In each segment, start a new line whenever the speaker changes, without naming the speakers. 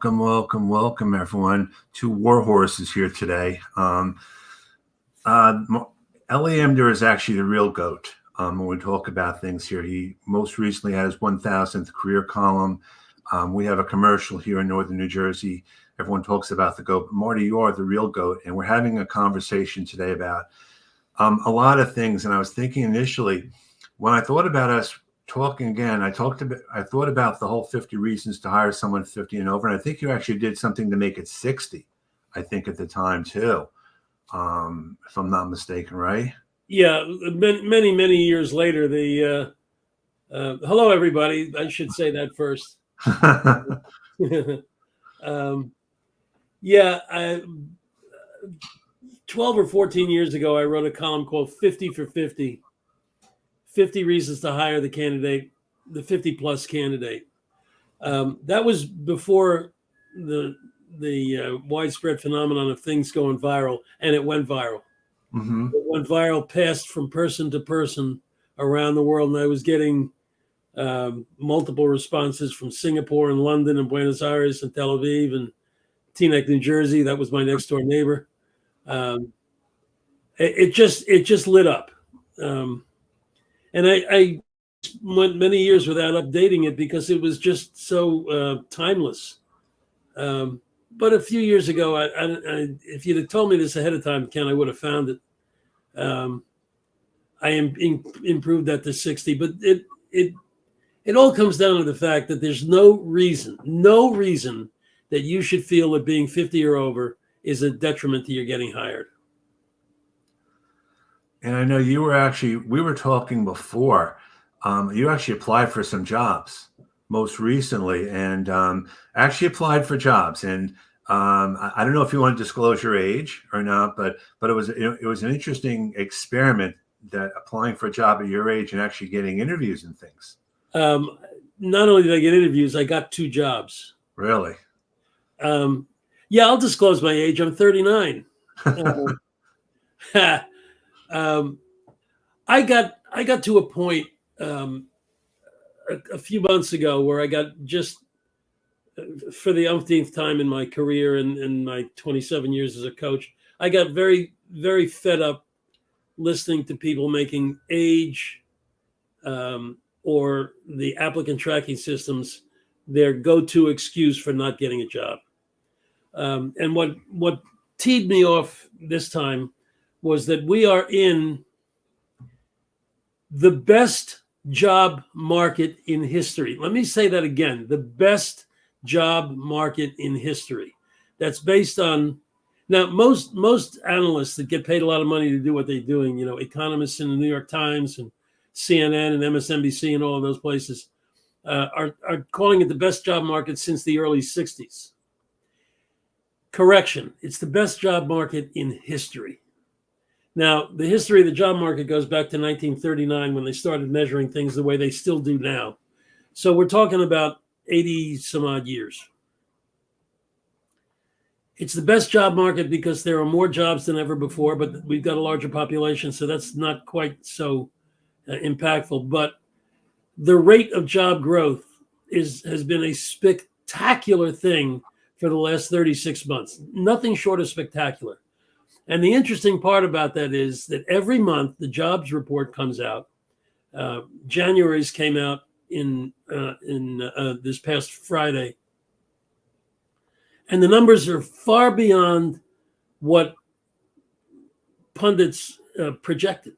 Welcome, everyone, to War Horses here today. Ellie Amdur is actually the real GOAT when we talk about things here. He most recently had his 1,000th career column. We have a commercial here in northern New Jersey. Everyone talks about the GOAT. But Marty, you are the real GOAT, and we're having a conversation today about a lot of things. And I was thinking initially, when I thought about us talking again, I thought about the whole 50 reasons to hire someone 50 and over, and I think you actually did something to make it 60. I think at the time too, if I'm not mistaken, right?
Yeah, many years later. The hello, everybody. I should say that first. Yeah, 12 or 14 years ago, I wrote a column called 50 for 50. 50 reasons to hire the candidate, the 50 plus candidate. That was before the widespread phenomenon of things going viral, and it went viral.
Mm-hmm.
It went viral, passed from person to person around the world, and I was getting multiple responses from Singapore and London and Buenos Aires and Tel Aviv and Teaneck, New Jersey. That was my next door neighbor. It just lit up. And I went many years without updating it because it was just so timeless. But a few years ago, if you'd have told me this ahead of time, Ken, I would have found it. I improved that to 60, but it all comes down to the fact that there's no reason that you should feel that being 50 or over is a detriment to your getting hired.
And I know we were talking before, you actually applied for some jobs most recently, and actually applied for jobs. And I don't know if you want to disclose your age or not, but it was an interesting experiment, that applying for a job at your age and actually getting interviews and things.
Not only did I get interviews, I got 2 jobs.
Really?
Yeah, I'll disclose my age. I'm 39. I got to a point a few months ago where I got, just for the umpteenth time in my career and my 27 years as a coach, I got very, very fed up listening to people making age or the applicant tracking systems their go-to excuse for not getting a job. And what teed me off this time was that we are in the best job market in history. Let me say that again, the best job market in history. That's based on, now most analysts that get paid a lot of money to do what they're doing, economists in the New York Times and CNN and MSNBC and all of those places are calling it the best job market since the early 60s. Correction, it's the best job market in history. Now, the history of the job market goes back to 1939 when they started measuring things the way they still do now. So we're talking about 80 some odd years. It's the best job market because there are more jobs than ever before, but we've got a larger population, so that's not quite so impactful. But the rate of job growth has been a spectacular thing for the last 36 months. Nothing short of spectacular. And the interesting part about that is that every month the jobs report comes out. January's came out in this past Friday, and the numbers are far beyond what pundits projected.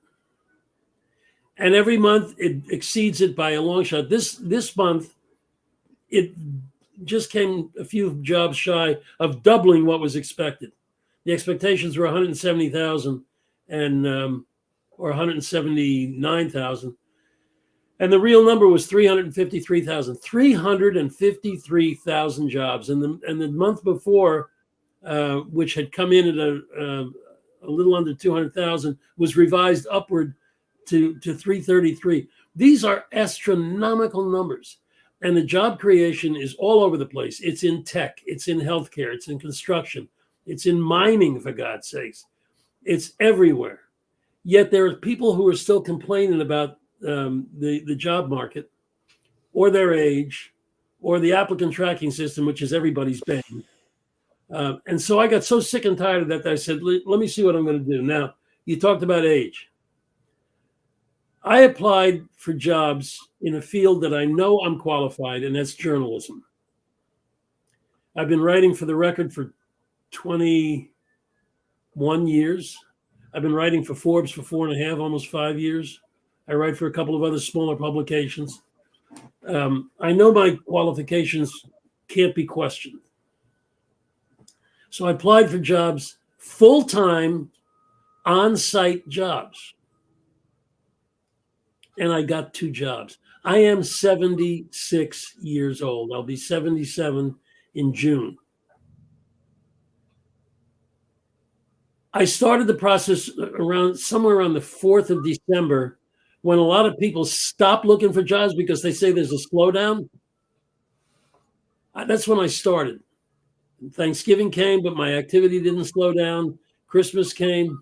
And every month it exceeds it by a long shot. This month, it just came a few jobs shy of doubling what was expected. The expectations were 170,000 or 179,000. And the real number was 353,000. 353,000 jobs. And the month before, which had come in at a little under 200,000, was revised upward to 333. These are astronomical numbers. And the job creation is all over the place. It's in tech, it's in healthcare, it's in construction, it's in mining, for God's sakes. It's everywhere. Yet there are people who are still complaining about the job market or their age or the applicant tracking system, which is everybody's bane. And so I got so sick and tired of that I said, let me see what I'm going to do. Now, you talked about age. I applied for jobs in a field that I know I'm qualified, and that's journalism. I've been writing for The Record for 21 years. I've been writing for Forbes for 4.5, almost 5 years. I write for a couple of other smaller publications. I know my qualifications can't be questioned. So I applied for jobs, full-time, on-site jobs. And I got 2 jobs. I am 76 years old. I'll be 77 in June. I started the process somewhere around the 4th of December, when a lot of people stop looking for jobs because they say there's a slowdown. That's when I started. Thanksgiving came, but my activity didn't slow down. Christmas came.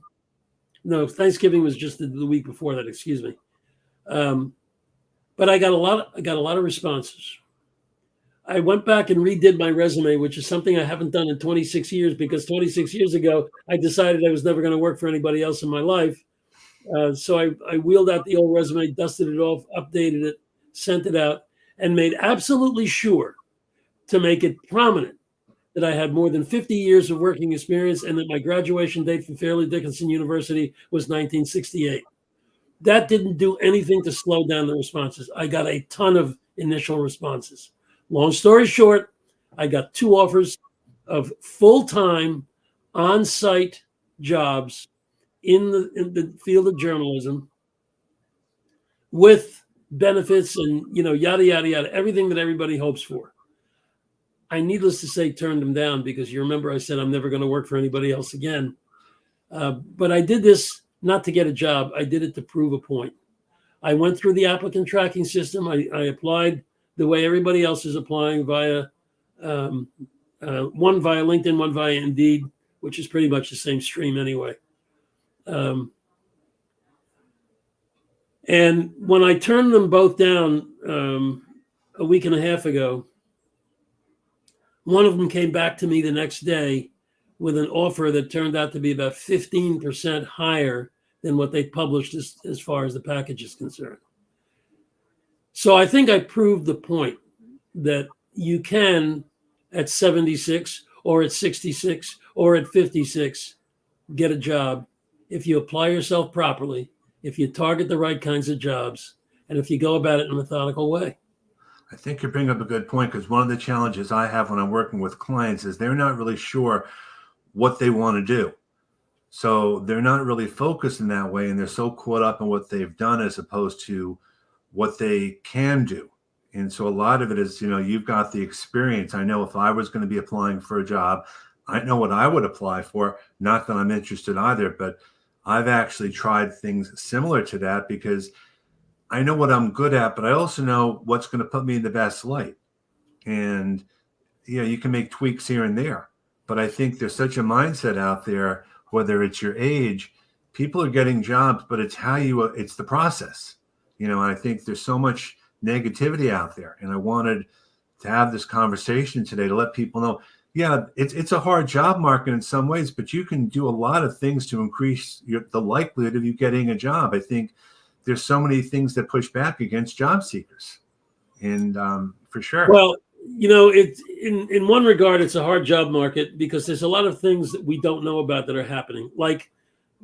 No, Thanksgiving was just the week before that. Excuse me. But I got a lot of responses. I went back and redid my resume, which is something I haven't done in 26 years, because 26 years ago, I decided I was never going to work for anybody else in my life. So I wheeled out the old resume, dusted it off, updated it, sent it out, and made absolutely sure to make it prominent that I had more than 50 years of working experience and that my graduation date from Fairleigh Dickinson University was 1968. That didn't do anything to slow down the responses. I got a ton of initial responses. Long story short, I got 2 offers of full-time on-site jobs in the field of journalism with benefits and, yada, yada, yada, everything that everybody hopes for. I, needless to say, turned them down because you remember I said I'm never going to work for anybody else again. But I did this not to get a job. I did it to prove a point. I went through the applicant tracking system. I applied the way everybody else is applying via one via LinkedIn, one via Indeed, which is pretty much the same stream anyway. And when I turned them both down a week and a half ago, one of them came back to me the next day with an offer that turned out to be about 15% higher than what they published as far as the package is concerned. So I think I proved the point that you can, at 76 or at 66 or at 56, get a job if you apply yourself properly, if you target the right kinds of jobs, and if you go about it in a methodical way.
I think you bring up a good point, because one of the challenges I have when I'm working with clients is they're not really sure what they want to do. So they're not really focused in that way, and they're so caught up in what they've done as opposed to what they can do. And so a lot of it is, you've got the experience. I know if I was going to be applying for a job, I know what I would apply for. Not that I'm interested either, but I've actually tried things similar to that because I know what I'm good at, but I also know what's going to put me in the best light. And you can make tweaks here and there. But I think there's such a mindset out there, whether it's your age, people are getting jobs, but it's it's the process. And I think there's so much negativity out there. And I wanted to have this conversation today to let people know, it's a hard job market in some ways, but you can do a lot of things to increase the likelihood of you getting a job. I think there's so many things that push back against job seekers. And for sure.
Well, it's in one regard, it's a hard job market because there's a lot of things that we don't know about that are happening, like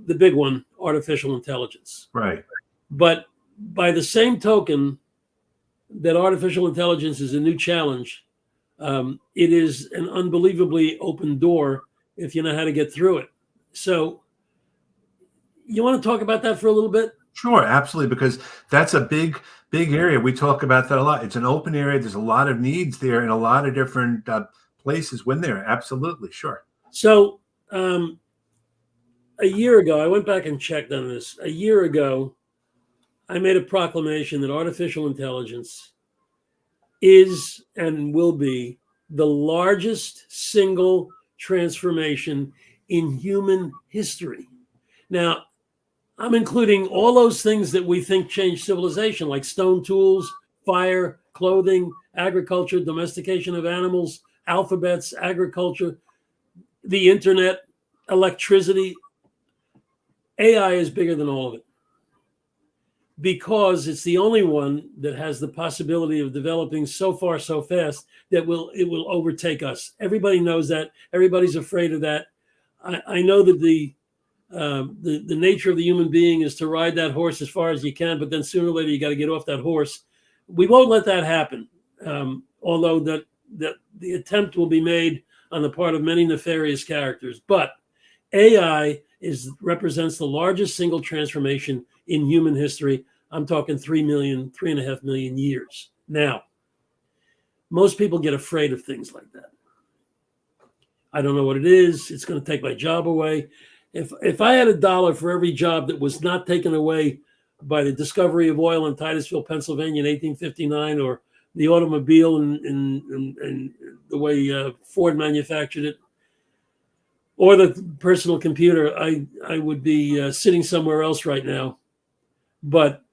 the big one, artificial intelligence.
Right.
But by the same token that artificial intelligence is a new challenge, it is an unbelievably open door if you know how to get through it. So you want to talk about that for a little bit?
Sure, absolutely, because that's a big area. We talk about that a lot. It's an open area. There's a lot of needs there in a lot of different places when there. Absolutely, sure.
So a year ago, I went back and checked on this. A year ago, I made a proclamation that artificial intelligence is and will be the largest single transformation in human history. Now, I'm including all those things that we think change civilization, like stone tools, fire, clothing, agriculture, domestication of animals, alphabets, agriculture, the internet, electricity. AI is bigger than all of it because it's the only one that has the possibility of developing so far so fast that it will overtake us. Everybody knows that. Everybody's afraid of that. I know that the nature of the human being is to ride that horse as far as you can, but then sooner or later you got to get off that horse. We won't let that happen, although that the attempt will be made on the part of many nefarious characters. But AI represents the largest single transformation in human history. I'm talking 3.5 million years. Now, most people get afraid of things like that. I don't know what it is. It's going to take my job away. If I had $1 for every job that was not taken away by the discovery of oil in Titusville, Pennsylvania in 1859, or the automobile and the way Ford manufactured it, or the personal computer, I would be sitting somewhere else right now. But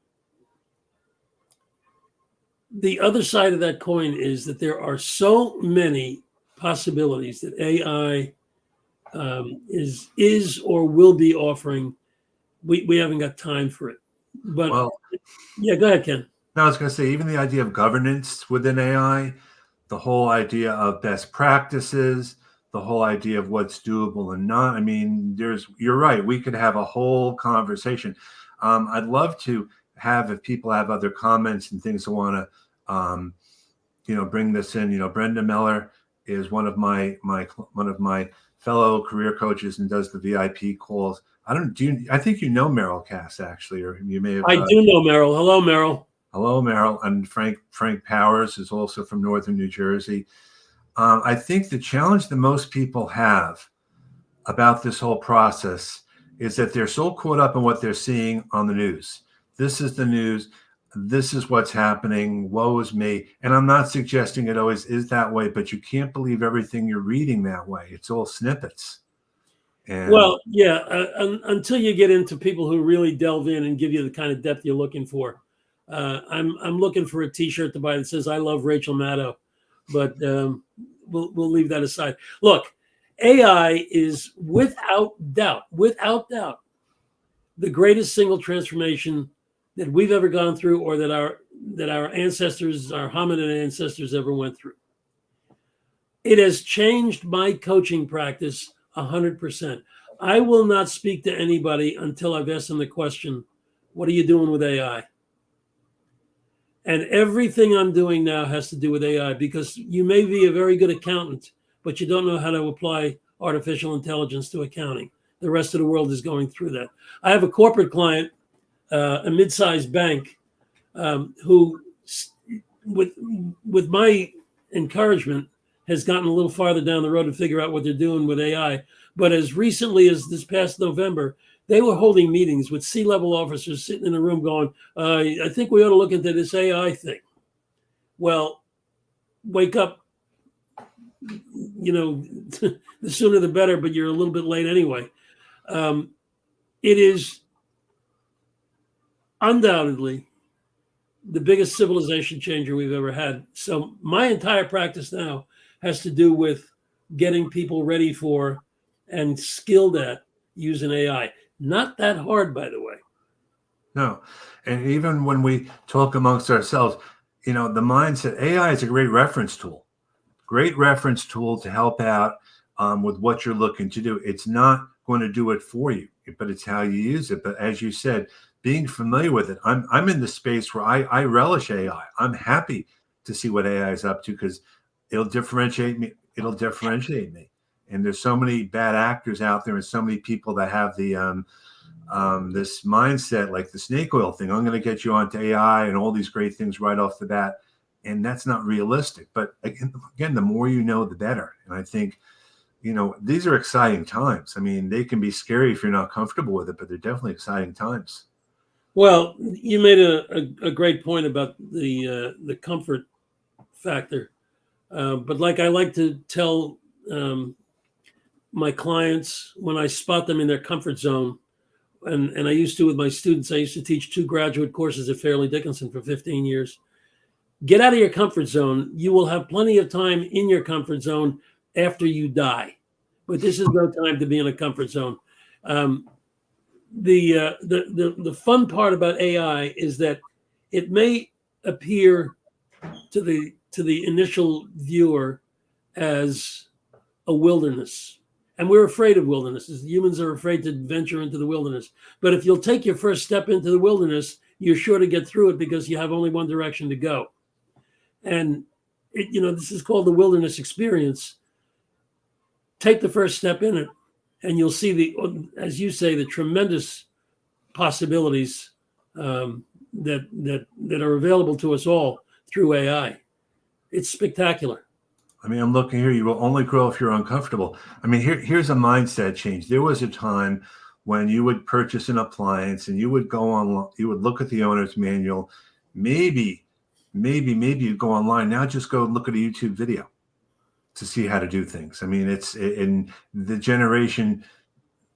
the other side of that coin is that there are so many possibilities that AI is or will be offering. We haven't got time for it. But
Well,
yeah, go ahead, Ken.
no, I was going to say, even the idea of governance within AI, the whole idea of best practices, the whole idea of what's doable and not. I mean, you're right. We could have a whole conversation. I'd love to have, if people have other comments and things that want to, bring this in. Brenda Miller is one of my fellow career coaches and does the VIP calls. I think Merrill Cass, actually, or you may have.
I do know Merrill. Hello, Merrill.
Hello, Merrill. And Frank Powers is also from Northern New Jersey. I think the challenge that most people have about this whole process is that they're so caught up in what they're seeing on the news. This is the news. This is what's happening. Woe is me. And I'm not suggesting it always is that way, but you can't believe everything you're reading that way. It's all snippets.
Well, yeah, until you get into people who really delve in and give you the kind of depth you're looking for. I'm looking for a T-shirt to buy that says "I love Rachel Maddow," but we'll leave that aside. Look, AI is without doubt, the greatest single transformation that we've ever gone through, or that our ancestors, our hominid ancestors, ever went through. It has changed my coaching practice 100%. I will not speak to anybody until I've asked them the question, "What are you doing with AI?" And everything I'm doing now has to do with AI, because you may be a very good accountant, but you don't know how to apply artificial intelligence to accounting. The rest of the world is going through that. I have a corporate client, a mid-sized bank, who, with my encouragement, has gotten a little farther down the road to figure out what they're doing with AI. But as recently as this past November, they were holding meetings with C-level officers sitting in a room going, I think we ought to look into this AI thing. Well, wake up. The sooner the better, but you're a little bit late anyway. It is undoubtedly the biggest civilization changer we've ever had. So my entire practice now has to do with getting people ready for and skilled at using AI. Not that hard, by the way.
No. And even when we talk amongst ourselves, the mindset, AI is a great reference tool to help out with what you're looking to do. It's not going to do it for you, but it's how you use it. But as you said, being familiar with it, I'm in the space where I relish AI. I'm happy to see what AI is up to, because it'll differentiate me. And there's so many bad actors out there, and so many people that have the this mindset, like the snake oil thing. I'm going to get you onto AI and all these great things right off the bat. And that's not realistic. But again, the more you know, the better. And I think, these are exciting times. I mean, they can be scary if you're not comfortable with it, but they're definitely exciting times.
Well, you made a great point about the comfort factor. But like I like to tell my clients, when I spot them in their comfort zone, and I used to with my students, I used to teach 2 graduate courses at Fairleigh Dickinson for 15 years. get out of your comfort zone. You will have plenty of time in your comfort zone after you die, but this is no time to be in a comfort zone. The fun part about AI is that it may appear to the initial viewer as a wilderness, and we're afraid of wildernesses. Humans are afraid to venture into the wilderness. But if you'll take your first step into the wilderness, you're sure to get through it because you have only one direction to go. And this is called the wilderness experience. Take the first step in it, and you'll see as you say, the tremendous possibilities that are available to us all through AI. It's spectacular.
I mean, I'm looking here. You will only grow if you're uncomfortable. I mean, here's a mindset change. There was a time when you would purchase an appliance and you would go on, you would look at the owner's manual. Maybe you go online. Now just go look at a YouTube video to see how to do things. I mean, and the generation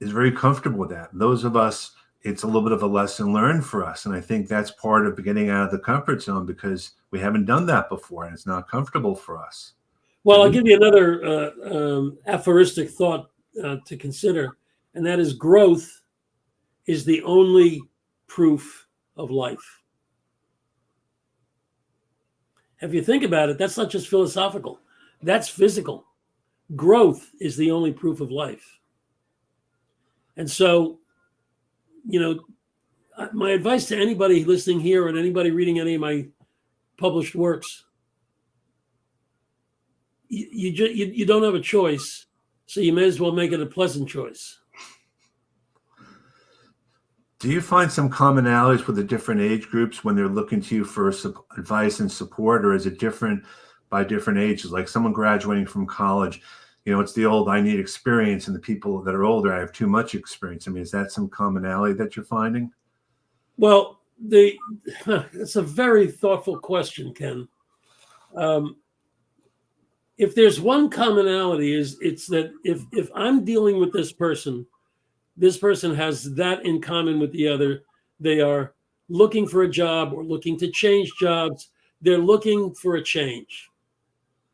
is very comfortable with that. Those of us, it's a little bit of a lesson learned for us. And I think that's part of getting out of the comfort zone because we haven't done that before and it's not comfortable for us.
Well, I'll give you another aphoristic thought to consider, and that is growth is the only proof of life. If you think about it, that's not just philosophical, that's physical. Growth is the only proof of life. And so, my advice to anybody listening here and anybody reading any of my published works, you don't have a choice, so you may as well make it a pleasant choice.
Do you find some commonalities with the different age groups when they're looking to you for advice and support, or is it different by different ages? Like someone graduating from college, it's the old I need experience, and the people that are older, I have too much experience. I mean, is that some commonality that you're finding?
Well, it's a very thoughtful question, Ken. If there's one commonality, it's that if I'm dealing with this person has that in common with the other. They are looking for a job or looking to change jobs. They're looking for a change.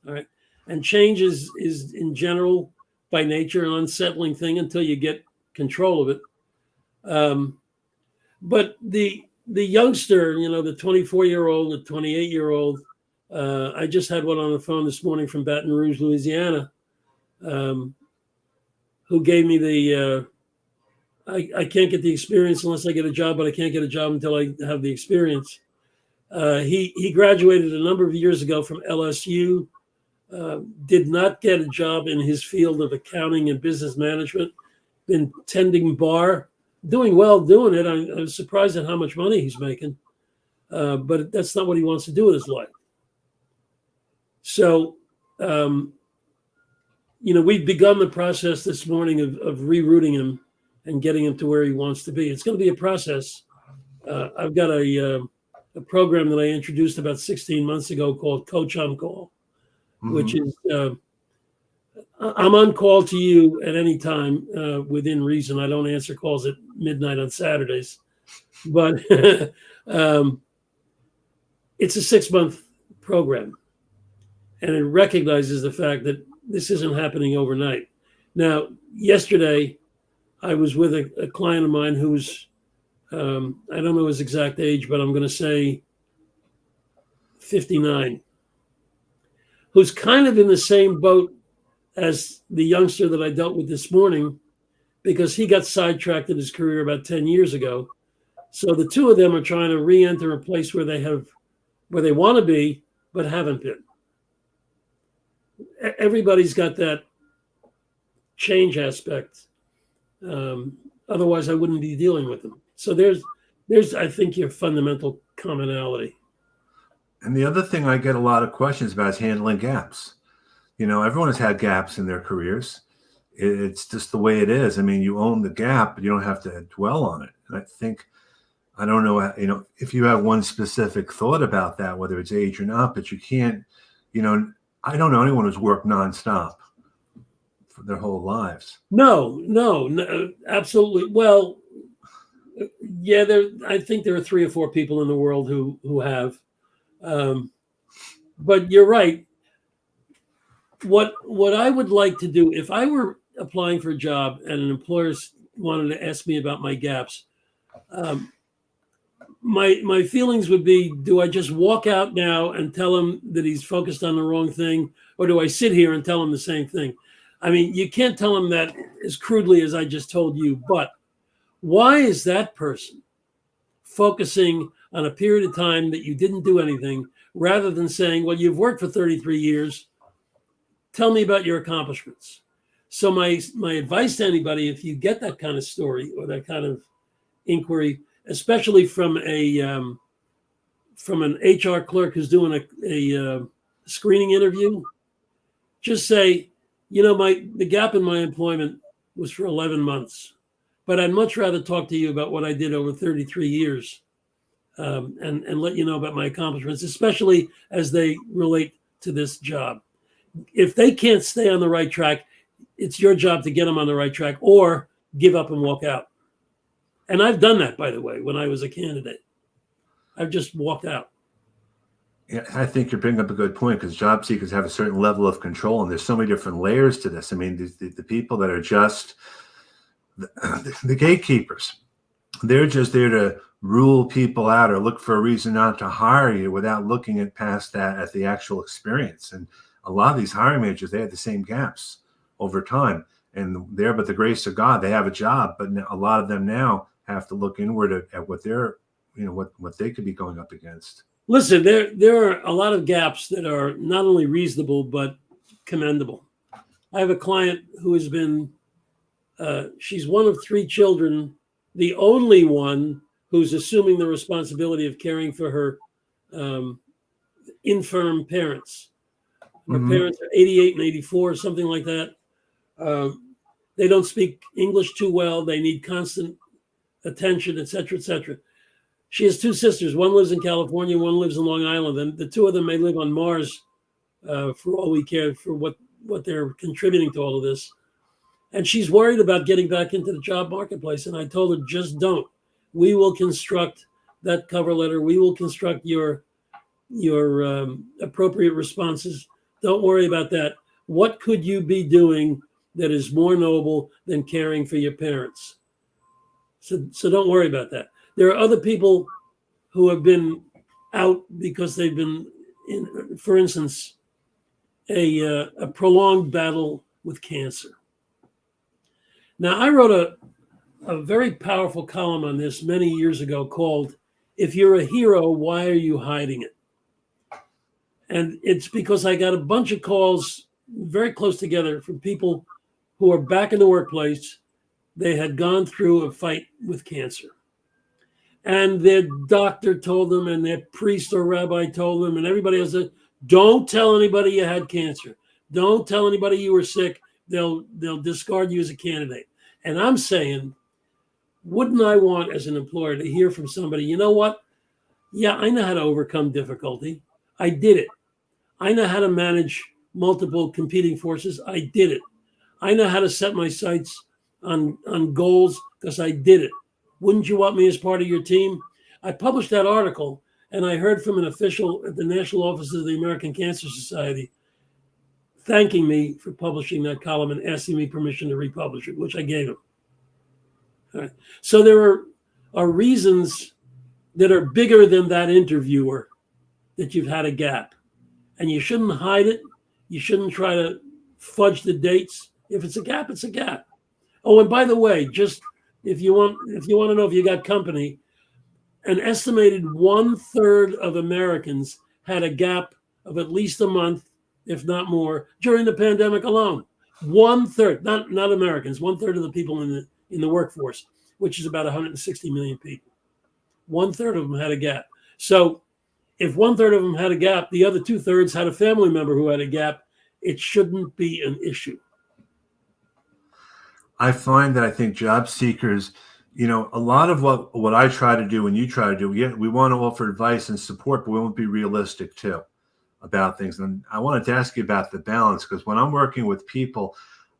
All right. And change is in general, by nature, an unsettling thing until you get control of it. But the youngster, the 24-year-old, the 28-year-old, I just had one on the phone this morning from Baton Rouge, Louisiana, who gave me the, I can't get the experience unless I get a job, but I can't get a job until I have the experience. He graduated a number of years ago from LSU, did not get a job in his field of accounting and business management, been tending bar, doing well doing it. I was surprised at how much money he's making, but that's not what he wants to do with his life. So, we've begun the process this morning of rerouting him and getting him to where he wants to be. It's going to be a process. I've got a program that I introduced about 16 months ago called Coach on Call, which is I'm on call to you at any time within reason. I don't answer calls at midnight on Saturdays, but it's a 6-month program. And it recognizes the fact that this isn't happening overnight. Now, yesterday, I was with a client of mine who's, I don't know his exact age, but I'm going to say 59, who's kind of in the same boat as the youngster that I dealt with this morning, because he got sidetracked in his career about 10 years ago. So the two of them are trying to re-enter a place where they want to be, but haven't been. Everybody's got that change aspect. Otherwise, I wouldn't be dealing with them. So there's, I think, your fundamental commonality.
And the other thing I get a lot of questions about is handling gaps. Everyone has had gaps in their careers. It's just the way it is. I mean, you own the gap, but you don't have to dwell on it. And I don't know, if you have one specific thought about that, whether it's age or not, but you can't, I don't know anyone who's worked nonstop for their whole lives. No, absolutely. Well, yeah, I think there are 3 or 4 people in the world who have.
But you're right. What I would like to do if I were applying for a job and an employer wanted to ask me about my gaps, um, my feelings would be: do I just walk out now and tell him that he's focused on the wrong thing, or do I sit here and tell him the same thing? I mean, you can't tell him that as crudely as I just told you, but why is that person focusing on a period of time that you didn't do anything rather than saying, well, you've worked for 33 years, tell me about your accomplishments? So my advice to anybody, if you get that kind of story or that kind of inquiry, especially from an HR clerk who's doing a screening interview, just say, you know, the gap in my employment was for 11 months, but I'd much rather talk to you about what I did over 33 years, and let you know about my accomplishments, especially as they relate to this job. If they can't stay on the right track, it's your job to get them on the right track or give up and walk out. And I've done that, by the way, when I was a candidate. I've just walked out.
Yeah, I think you're bringing up a good point because job seekers have a certain level of control, and there's so many different layers to this. I mean, the people that are just the gatekeepers, they're just there to rule people out or look for a reason not to hire you without looking at past that at the actual experience. And a lot of these hiring managers, they have the same gaps over time, and there, but the grace of God, they have a job, but a lot of them now have to look inward at what they're, what they could be going up against.
Listen, there are a lot of gaps that are not only reasonable but commendable. I have a client who has been, she's one of three children, the only one who's assuming the responsibility of caring for her infirm parents. Her parents are 88 and 84, something like that. They don't speak English too well. They need constant attention, et cetera, et cetera. She has two sisters. One lives in California, one lives in Long Island, and the two of them may live on Mars for all we care for what they're contributing to all of this. And she's worried about getting back into the job marketplace. And I told her, just don't. We will construct that cover letter. We will construct your appropriate responses. Don't worry about that. What could you be doing that is more noble than caring for your parents? So don't worry about that. There are other people who have been out because they've been in, for instance, a prolonged battle with cancer. Now, I wrote a very powerful column on this many years ago called, "If You're a Hero, Why Are You Hiding It?" And it's because I got a bunch of calls very close together from people who are back in the workplace. They had gone through a fight with cancer. And their doctor told them, and their priest or rabbi told them, and everybody else said, don't tell anybody you had cancer. Don't tell anybody you were sick. They'll discard you as a candidate. And I'm saying, wouldn't I want as an employer to hear from somebody, you know what? Yeah, I know how to overcome difficulty. I did it. I know how to manage multiple competing forces. I did it. I know how to set my sights on goals because I did it. Wouldn't you want me as part of your team? I published that article, and I heard from an official at the National Office of the American Cancer Society thanking me for publishing that column and asking me permission to republish it, which I gave him. All right. So there are reasons that are bigger than that interviewer that you've had a gap. And you shouldn't hide it. You shouldn't try to fudge the dates. If it's a gap, it's a gap. Oh, and by the way, just if you want to know if you got company, an estimated 1/3 of Americans had a gap of at least a month, if not more, during the pandemic alone. 1/3, not Americans, 1/3 of the people in the workforce, which is about 160 million people. 1/3 of them had a gap. So if 1/3 of them had a gap, the other 2/3 had a family member who had a gap. It shouldn't be an issue.
I find that I think job seekers, a lot of what I try to do and you try to do, we want to offer advice and support, but we won't be realistic too about things. And I wanted to ask you about the balance, because when I'm working with people,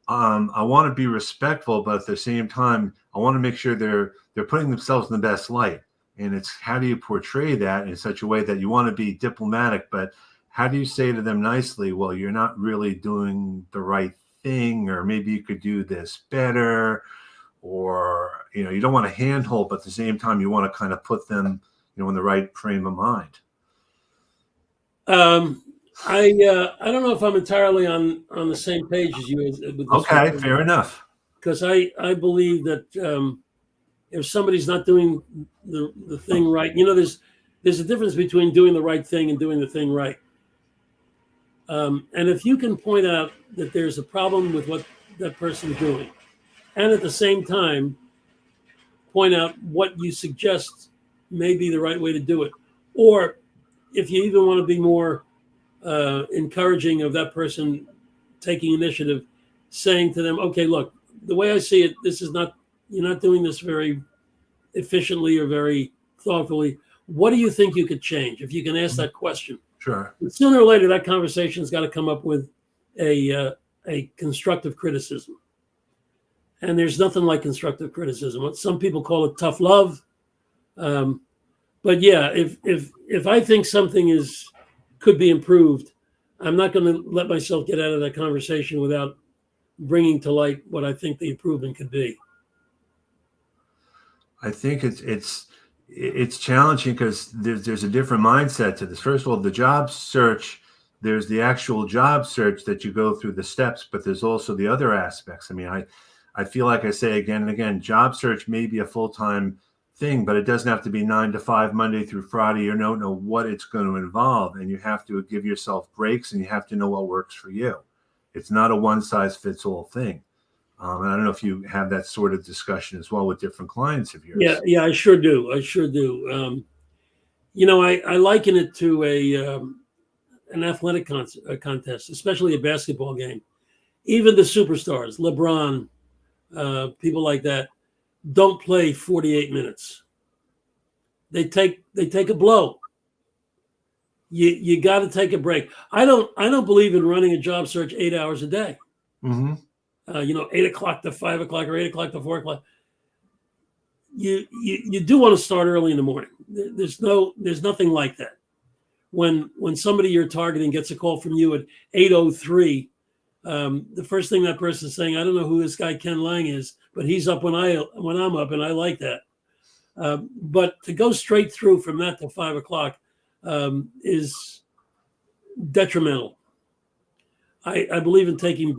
I want to be respectful, but at the same time, I want to make sure they're putting themselves in the best light. And it's how do you portray that in such a way that you want to be diplomatic, but how do you say to them nicely, well, you're not really doing the right thing, or maybe you could do this better, or, you don't want to handhold, but at the same time, you want to kind of put them, in the right frame of mind.
I don't know if I'm entirely on the same page as you with this.
Okay, fair enough.
Because I believe that if somebody's not doing the thing right, there's a difference between doing the right thing and doing the thing right. And if you can point out that there's a problem with what that person's doing, and at the same time point out what you suggest may be the right way to do it, or if you even want to be more encouraging of that person taking initiative, saying to them, okay, look, the way I see it, you're not doing this very efficiently or very thoughtfully. What do you think you could change? If you can ask that question.
Sure.
But sooner or later, that conversation's got to come up with a constructive criticism. And there's nothing like constructive criticism. Some people call it tough love. But yeah, if I think something could be improved, I'm not going to let myself get out of that conversation without bringing to light what I think the improvement could be.
I think it's challenging because there's a different mindset to this. First of all, the job search, there's the actual job search that you go through the steps, but there's also the other aspects. I mean, I feel like I say again and again, job search may be a full-time thing, but it doesn't have to be 9 to 5, Monday through Friday. You don't know what it's going to involve, and you have to give yourself breaks, and you have to know what works for you. It's not a one-size-fits-all thing. And I don't know if you have that sort of discussion as well with different clients of yours.
Yeah, I sure do. I liken it to an athletic contest, especially a basketball game. Even the superstars, LeBron, people like that, don't play 48 minutes. They take a blow. You got to take a break. I don't believe in running a job search 8 hours a day.
Mm-hmm.
8 o'clock to 5 o'clock or 8 o'clock to 4 o'clock. You do want to start early in the morning. There's nothing like that. When somebody you're targeting gets a call from you at 8:03, the first thing that person's saying, I don't know who this guy Ken Lang is, but he's up when I'm up, and I like that. But to go straight through from that to 5 o'clock is detrimental. I believe in taking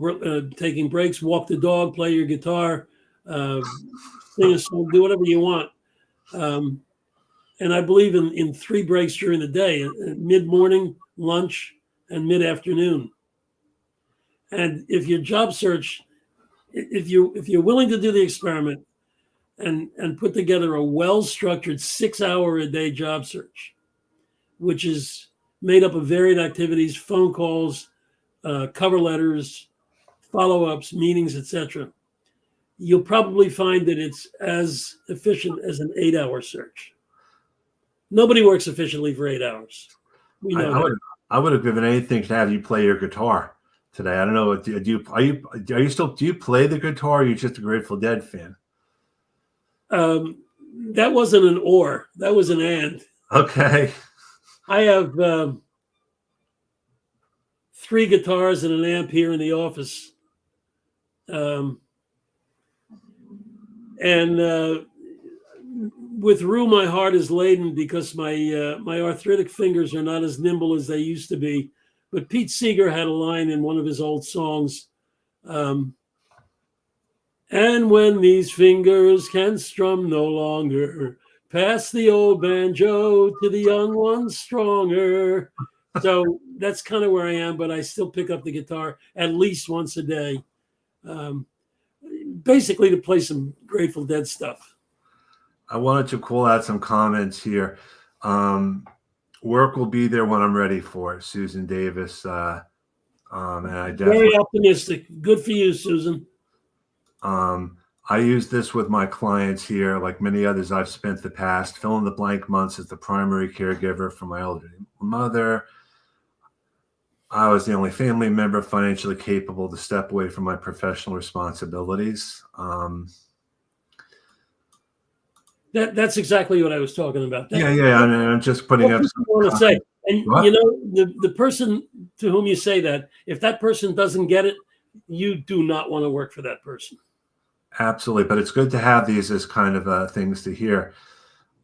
breaks, walk the dog, play your guitar, sing a song, do whatever you want. And I believe in 3 breaks during the day: mid-morning, lunch, and mid-afternoon. And if your job search, if you're willing to do the experiment and put together a well-structured 6-hour-a-day job search, which is made up of varied activities, phone calls, cover letters, follow-ups, meetings, etc., you'll probably find that it's as efficient as an 8-hour search. Nobody works efficiently for 8 hours. We know
I would have given anything to have you play your guitar today. I don't know. Do you play the guitar? Or are you just a Grateful Dead fan?
That wasn't an or. That was an and.
Okay.
I have 3 guitars and an amp here in the office. And with Rue, my heart is laden because my arthritic fingers are not as nimble as they used to be. But Pete Seeger had a line in one of his old songs. And when these fingers can strum no longer, pass the old banjo to the young ones stronger. So that's kind of where I am, but I still pick up the guitar at least once a day, basically to play some Grateful Dead stuff.
I wanted to call out some comments here. Work will be there when I'm ready for it, Susan Davis. And I definitely,
very optimistic. Good for you, Susan.
I use this with my clients here, like many others I've spent the past fill in the blank months as the primary caregiver for my elderly mother. I was the only family member financially capable to step away from my professional responsibilities.
That's exactly what I was talking about.
Yeah. I'm just putting up.
Want to say And
What?
the person to whom you say that, if that person doesn't get it, you do not want to work for that person.
Absolutely, but it's good to have these as kind of things to hear.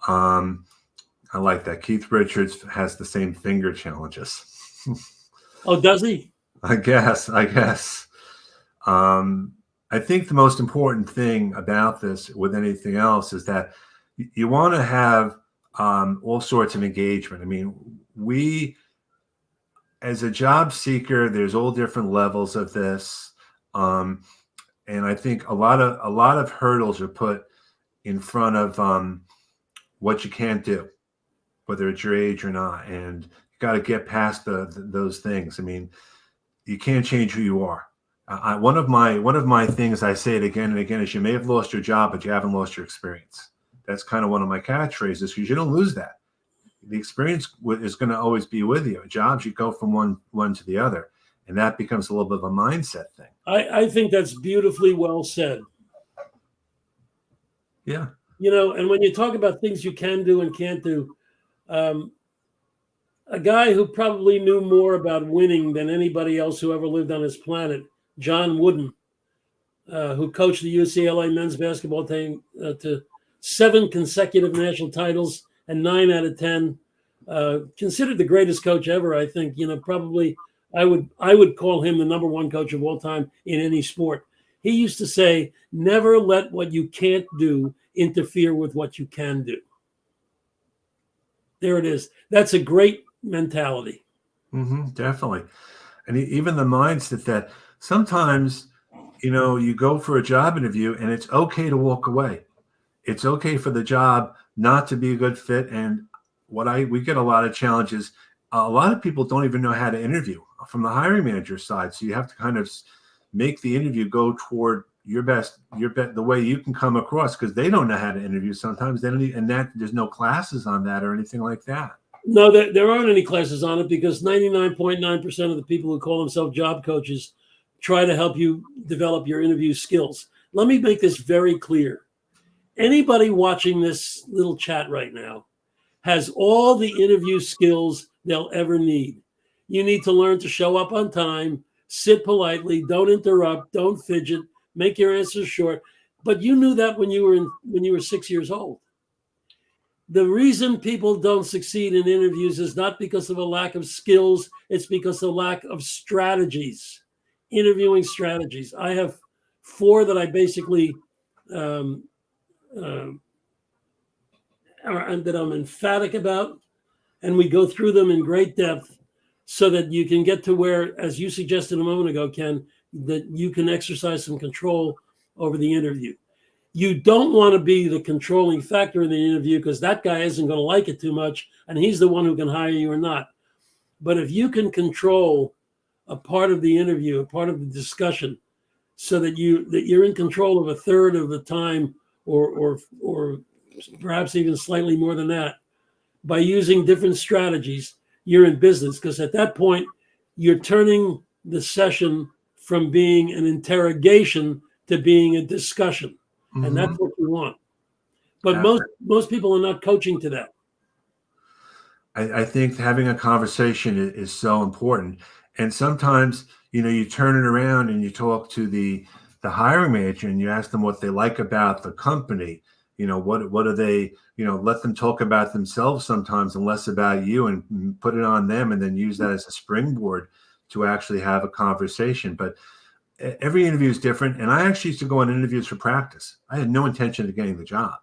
Um, I like that. Keith Richards has the same finger challenges.
Oh, does he?
I guess. Um, I think the most important thing about this, with anything else, is that you want to have all sorts of engagement. I mean, we, as a job seeker, there's all different levels of this, and I think a lot of hurdles are put in front of what you can't do, whether it's your age or not, and you got to get past those things. I mean, you can't change who you are. One of my things, I say it again and again, is you may have lost your job, but you haven't lost your experience. That's kind of one of my catchphrases, because you don't lose that. The experience is going to always be with you. Jobs, you go from one to the other, and that becomes a little bit of a mindset thing.
I think that's beautifully well said.
Yeah.
And when you talk about things you can do and can't do, a guy who probably knew more about winning than anybody else who ever lived on this planet, John Wooden, who coached the UCLA men's basketball team to 7 consecutive national titles and 9 out of 10, considered the greatest coach ever. I think, probably I would call him the number 1 coach of all time in any sport. He used to say, never let what you can't do interfere with what you can do. There it is. That's a great mentality.
Definitely. And even the mindset that sometimes, you go for a job interview and it's okay to walk away. It's okay for the job not to be a good fit. And we get a lot of challenges. A lot of people don't even know how to interview from the hiring manager side. So you have to kind of make the interview go toward your best, the way you can come across, because they don't know how to interview sometimes. They don't, and that there's no classes on that or anything like that.
No, there aren't any classes on it, because 99.9% of the people who call themselves job coaches try to help you develop your interview skills. Let me make this very clear. Anybody watching this little chat right now has all the interview skills they'll ever need. You need to learn to show up on time, sit politely, don't interrupt, don't fidget, make your answers short. But you knew that when you were 6 years old. The reason people don't succeed in interviews is not because of a lack of skills. It's because of lack of strategies, interviewing strategies. I have 4 that I basically that I'm emphatic about, and we go through them in great depth so that you can get to where, as you suggested a moment ago, Ken, that you can exercise some control over the interview. You don't want to be the controlling factor in the interview, because that guy isn't going to like it too much, and he's the one who can hire you or not. But if you can control a part of the interview, a part of the discussion, so that you're in control of a third of the time, or perhaps even slightly more than that, by using different strategies, you're in business. Because at that point, you're turning the session from being an interrogation to being a discussion. And that's what you want. But most people are not coaching to that.
I think having a conversation is so important. And sometimes, you turn it around and you talk to the hiring manager and you ask them what they like about the company. What do they, let them talk about themselves sometimes and less about you, and put it on them, and then use that as a springboard to actually have a conversation. But every interview is different. And I actually used to go on interviews for practice. I had no intention of getting the job,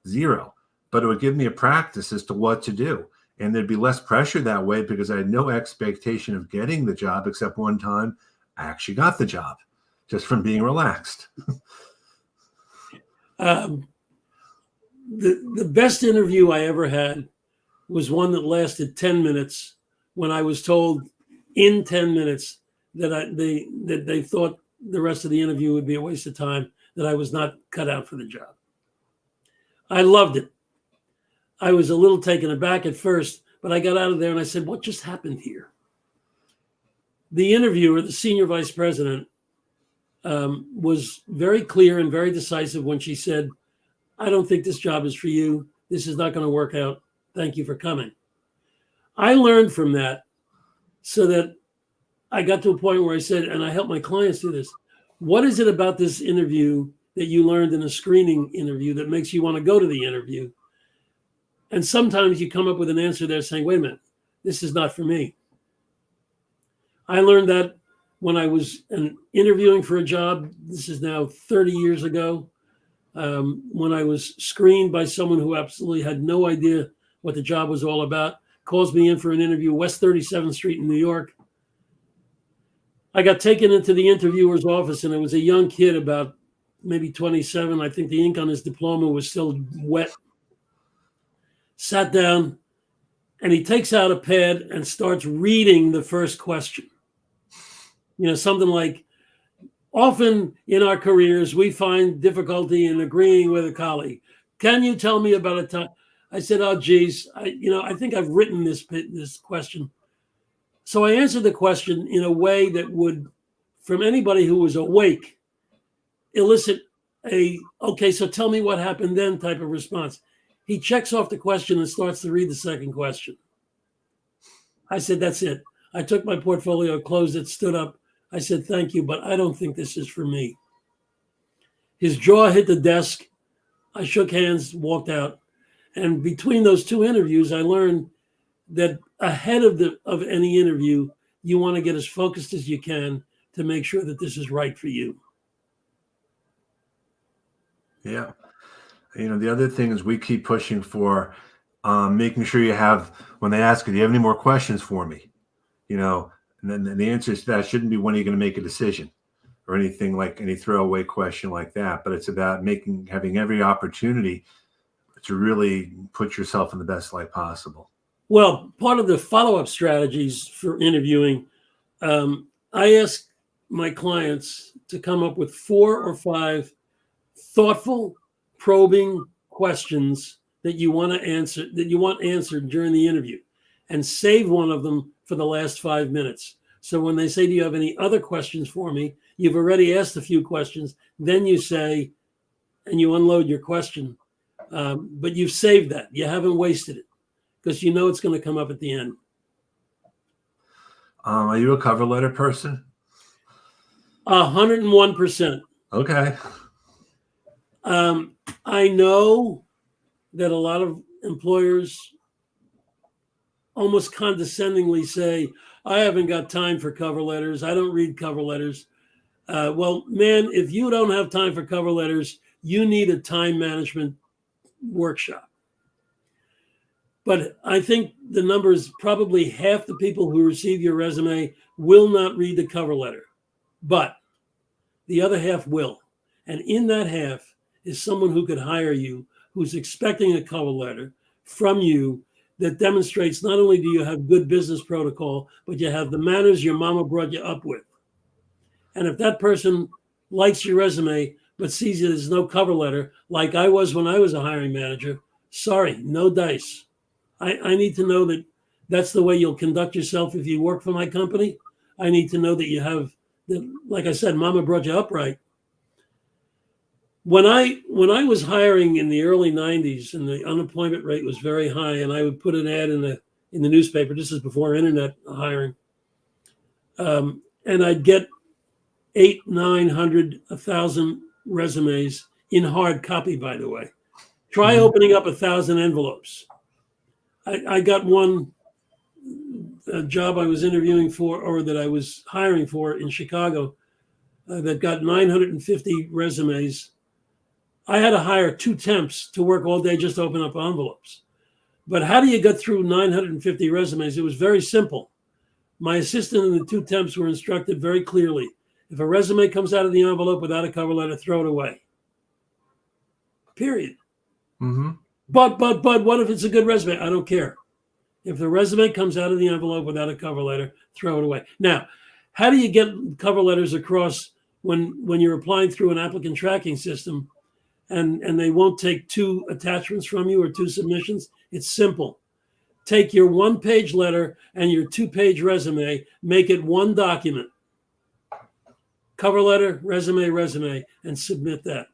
0, but it would give me a practice as to what to do. And there'd be less pressure that way, because I had no expectation of getting the job, except one time I actually got the job just from being relaxed.
The best interview I ever had was one that lasted 10 minutes, when I was told in 10 minutes that they thought the rest of the interview would be a waste of time, that I was not cut out for the job. I loved it. I was a little taken aback at first, but I got out of there and I said, what just happened here? The interviewer, the senior vice president, was very clear and very decisive when she said, I don't think this job is for you. This is not going to work out. Thank you for coming. I learned from that so that I got to a point where I said, and I help my clients do this, what is it about this interview that you learned in a screening interview that makes you want to go to the interview? And sometimes you come up with an answer there saying, wait a minute, this is not for me. I learned that when I was interviewing for a job. This is now 30 years ago, when I was screened by someone who absolutely had no idea what the job was all about, calls me in for an interview, West 37th Street in New York. I got taken into the interviewer's office, and it was a young kid, about maybe 27. I think the ink on his diploma was still wet. Sat down, and he takes out a pad and starts reading the first question. You know, something like, often in our careers, we find difficulty in agreeing with a colleague. Can you tell me about a time? I said, oh, geez, I think I've written this question. So I answered the question in a way that would, from anybody who was awake, elicit okay, so tell me what happened then type of response. He checks off the question and starts to read the second question. I said, that's it. I took my portfolio, closed it, stood up. I said, thank you, but I don't think this is for me. His jaw hit the desk. I shook hands, walked out. And between those two interviews, I learned that ahead of any interview, you want to get as focused as you can to make sure that this is right for you.
Yeah. You know, the other thing is we keep pushing for making sure you have, when they ask you, do you have any more questions for me? You know, and then the answer to that shouldn't be when are you going to make a decision or anything like any throwaway question like that. But it's about having every opportunity to really put yourself in the best light possible.
Well, part of the follow-up strategies for interviewing, I ask my clients to come up with 4 or 5 thoughtful, probing questions that you want to answer, that you want answered during the interview, and save one of them for the last 5 minutes. So when they say, do you have any other questions for me? You've already asked a few questions. Then you say, and you unload your question, but you've saved that. You haven't wasted it because you know it's going to come up at the end.
Are you a cover letter person?
101%.
Okay.
I know that a lot of employers almost condescendingly say, I haven't got time for cover letters. I don't read cover letters. Well, man, if you don't have time for cover letters, you need a time management workshop. But I think the number is probably half the people who receive your resume will not read the cover letter, but the other half will. And in that half is someone who could hire you, who's expecting a cover letter from you that demonstrates not only do you have good business protocol, but you have the manners your mama brought you up with. And if that person likes your resume, but sees it as no cover letter, like I was when I was a hiring manager, sorry, no dice. I need to know that that's the way you'll conduct yourself if you work for my company. I need to know that you have, like I said, mama brought you up right. When I was hiring in the early 90s and the unemployment rate was very high, and I would put an ad in the newspaper, this is before internet hiring, and I'd get 800, 900, 1,000 resumes in hard copy, by the way. Try opening up 1,000 envelopes. I got one job I was interviewing for, or that I was hiring for in Chicago, that got 950 resumes. I had to hire 2 temps to work all day just to open up envelopes. But how do you get through 950 resumes? It was very simple. My assistant and the 2 temps were instructed very clearly. If a resume comes out of the envelope without a cover letter, throw it away. Period.
Mm-hmm.
But what if it's a good resume? I don't care. If the resume comes out of the envelope without a cover letter, throw it away. Now, how do you get cover letters across when you're applying through an applicant tracking system and they won't take 2 attachments from you or 2 submissions? It's simple. Take your 1-page letter and your 2-page resume, make it one document. Cover letter, resume, and submit that.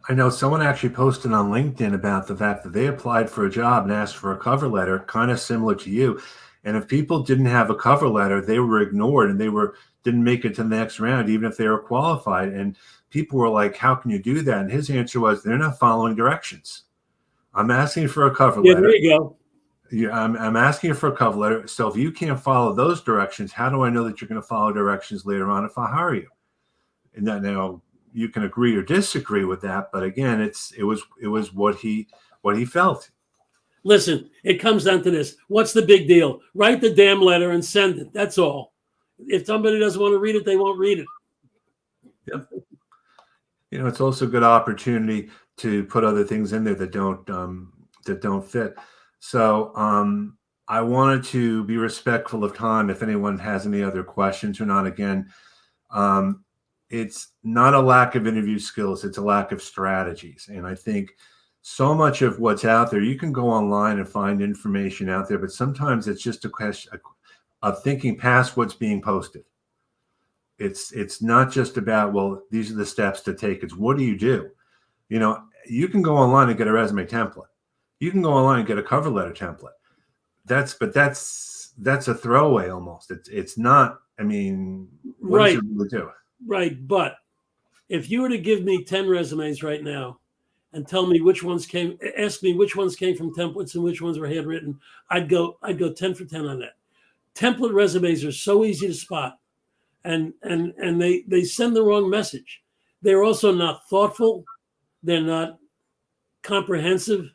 I know someone actually posted on LinkedIn about the fact that they applied for a job and asked for a cover letter, kind of similar to you. And if people didn't have a cover letter, they were ignored and didn't make it to the next round, even if they were qualified. And people were like, "How can you do that?" And his answer was, "They're not following directions. I'm asking for a cover
Yeah,
letter.
there you go.
Yeah, I'm asking you for a cover letter. So if you can't follow those directions, how do I know that you're going to follow directions later on if I hire you?" And that now you can agree or disagree with that, but again, it was what he felt.
Listen, it comes down to this. What's the big deal? Write the damn letter and send it. That's all. If somebody doesn't want to read it, they won't read it.
Yep. It's also a good opportunity to put other things in there that don't fit. So I wanted to be respectful of time. If anyone has any other questions or not, again, it's not a lack of interview skills; it's a lack of strategies. And I think so much of what's out there, you can go online and find information out there, but sometimes it's just a question of thinking past what's being posted. It's not just about, well, these are the steps to take. It's what do you do? You can go online and get a resume template. You can go online and get a cover letter template. That's a throwaway almost. It's not. I mean, what
Right.
does it really do?
Right. But if you were to give me 10 resumes right now and tell me ask me which ones came from templates and which ones were handwritten, I'd go 10 for 10 on that. Template resumes are so easy to spot. And they send the wrong message. They're also not thoughtful. They're not comprehensive.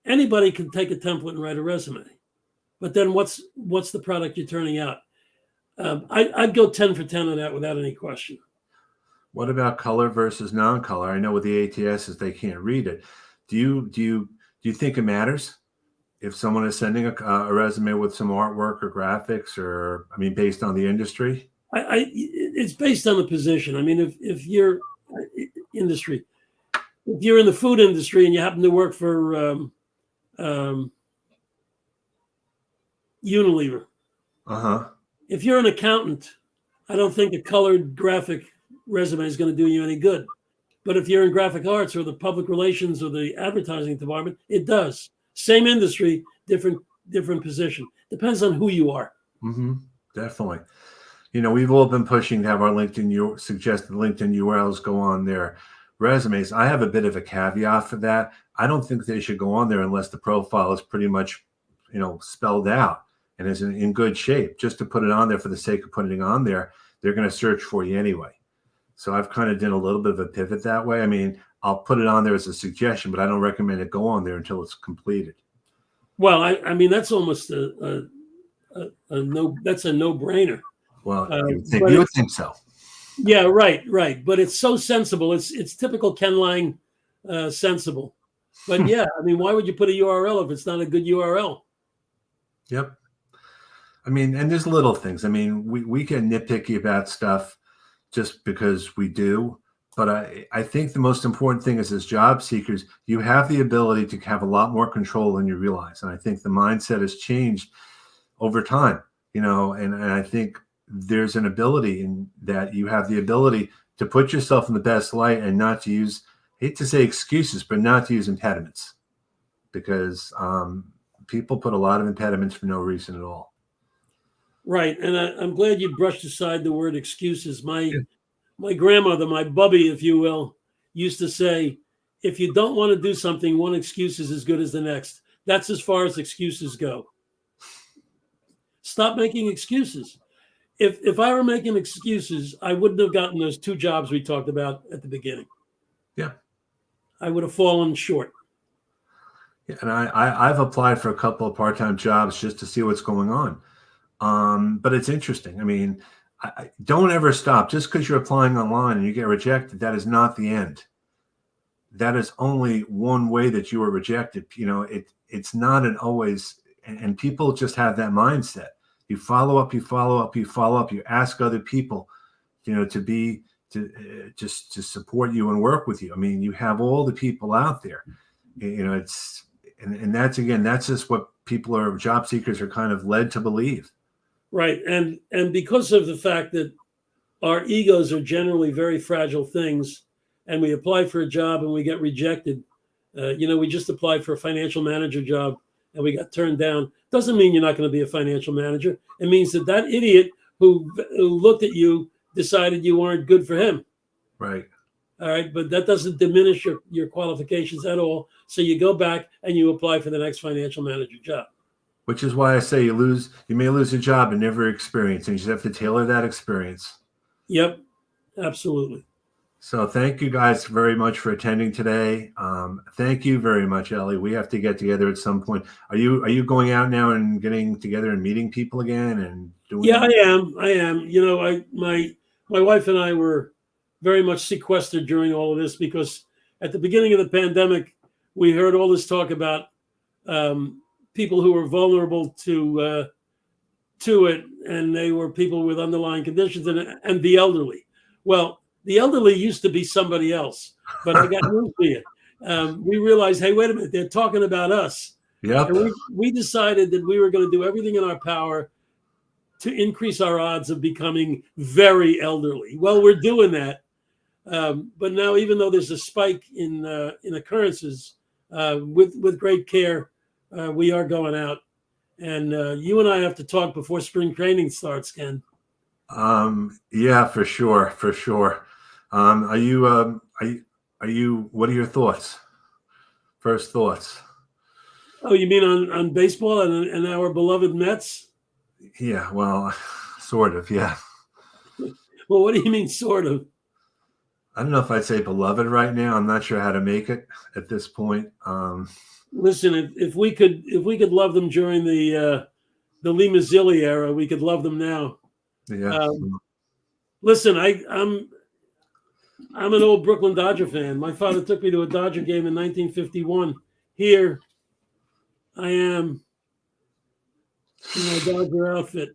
Anybody can take a template and write a resume, but then what's the product you're turning out? I'd go 10 for 10 on that without any question.
What about color versus non-color? I know with the ATSs they can't read it. Do you think it matters if someone is sending a resume with some artwork or graphics, or based on the industry?
It's based on the position. I mean, if you're industry, if you're in the food industry and you happen to work for Unilever, if you're an accountant, I don't think a colored graphic resume is going to do you any good. But if you're in graphic arts or the public relations or the advertising department, it does. Same industry, different position. Depends on who you are.
Mm-hmm. Definitely. We've all been pushing to have our suggested LinkedIn URLs go on their resumes. I have a bit of a caveat for that. I don't think they should go on there unless the profile is pretty much, spelled out and is in good shape. Just to put it on there for the sake of putting it on there, they're going to search for you anyway. So I've kind of done a little bit of a pivot that way. I'll put it on there as a suggestion, but I don't recommend it go on there until it's completed.
Well, that's almost a no-brainer.
Well, you would think so.
Yeah, right. But it's so sensible. It's typical Ken Lang sensible. But yeah, why would you put a URL if it's not a good URL?
Yep. And there's little things. We get nitpicky about stuff just because we do. But I think the most important thing is, as job seekers, you have the ability to have a lot more control than you realize. And I think the mindset has changed over time, and I think there's an ability in that you have the ability to put yourself in the best light and not to use, I hate to say excuses, but not to use impediments, because people put a lot of impediments for no reason at all.
Right. And I'm glad you brushed aside the word excuses. My grandmother, my bubby, if you will, used to say, if you don't want to do something, one excuse is as good as the next. That's as far as excuses go. Stop making excuses. If I were making excuses, I wouldn't have gotten those 2 jobs we talked about at the beginning.
Yeah.
I would have fallen short.
Yeah, and I've applied for a couple of part-time jobs just to see what's going on. But it's interesting. I don't ever stop. Just because you're applying online and you get rejected, that is not the end. That is only one way that you are rejected. It's not an always, and people just have that mindset. You follow up, you ask other people, to support you and work with you. You have all the people out there, and that's just what job seekers are kind of led to believe.
Right. And because of the fact that our egos are generally very fragile things, and we apply for a job and we get rejected. We just applied for a financial manager job and we got turned down. Doesn't mean you're not going to be a financial manager. It means that idiot who looked at you decided you weren't good for him.
Right.
All right. But that doesn't diminish your qualifications at all. So you go back and you apply for the next financial manager job.
Which is why I say you may lose a job and never experience, and you just have to tailor that experience.
Yep. Absolutely.
So thank you guys very much for attending today. Thank you very much, Ellie. We have to get together at some point. Are you going out now and getting together and meeting people again and doing?
Yeah, I am. My wife and I were very much sequestered during all of this because at the beginning of the pandemic, we heard all this talk about people who were vulnerable to it, and they were people with underlying conditions and the elderly. Well, the elderly used to be somebody else, but I got news for you. We realized, hey, wait a minute, they're talking about us.
Yeah.
And we decided that we were going to do everything in our power to increase our odds of becoming very elderly. Well, we're doing that. But now, even though there's a spike in occurrences, with great care, we are going out. And you and I have to talk before spring training starts, Ken.
Yeah, for sure. Are you what are your thoughts? First thoughts?
Oh, you mean on baseball and our beloved Mets?
Yeah, well, sort of, yeah.
Well, what do you mean, sort of?
I don't know if I'd say beloved right now. I'm not sure how to make it at this point.
Listen, if we could love them during the Lee Mazzilli era, we could love them now.
Yeah.
Listen, I'm an old Brooklyn Dodger fan. My father took me to a Dodger game in 1951. Here I am in my Dodger outfit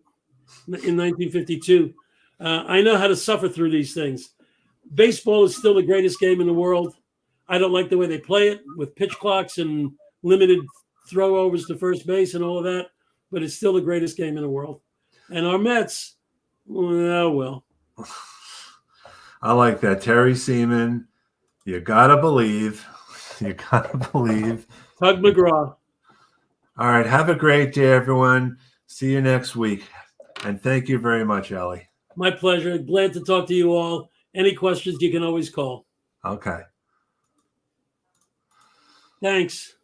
in 1952. I know how to suffer through these things. Baseball is still the greatest game in the world. I don't like the way they play it with pitch clocks and limited throwovers to first base and all of that, but it's still the greatest game in the world. And our Mets, well.
I like that. Terry Seaman, you gotta believe. You gotta believe.
Tug McGraw.
All right. Have a great day, everyone. See you next week. And thank you very much, Ellie.
My pleasure. Glad to talk to you all. Any questions, you can always call.
Okay.
Thanks.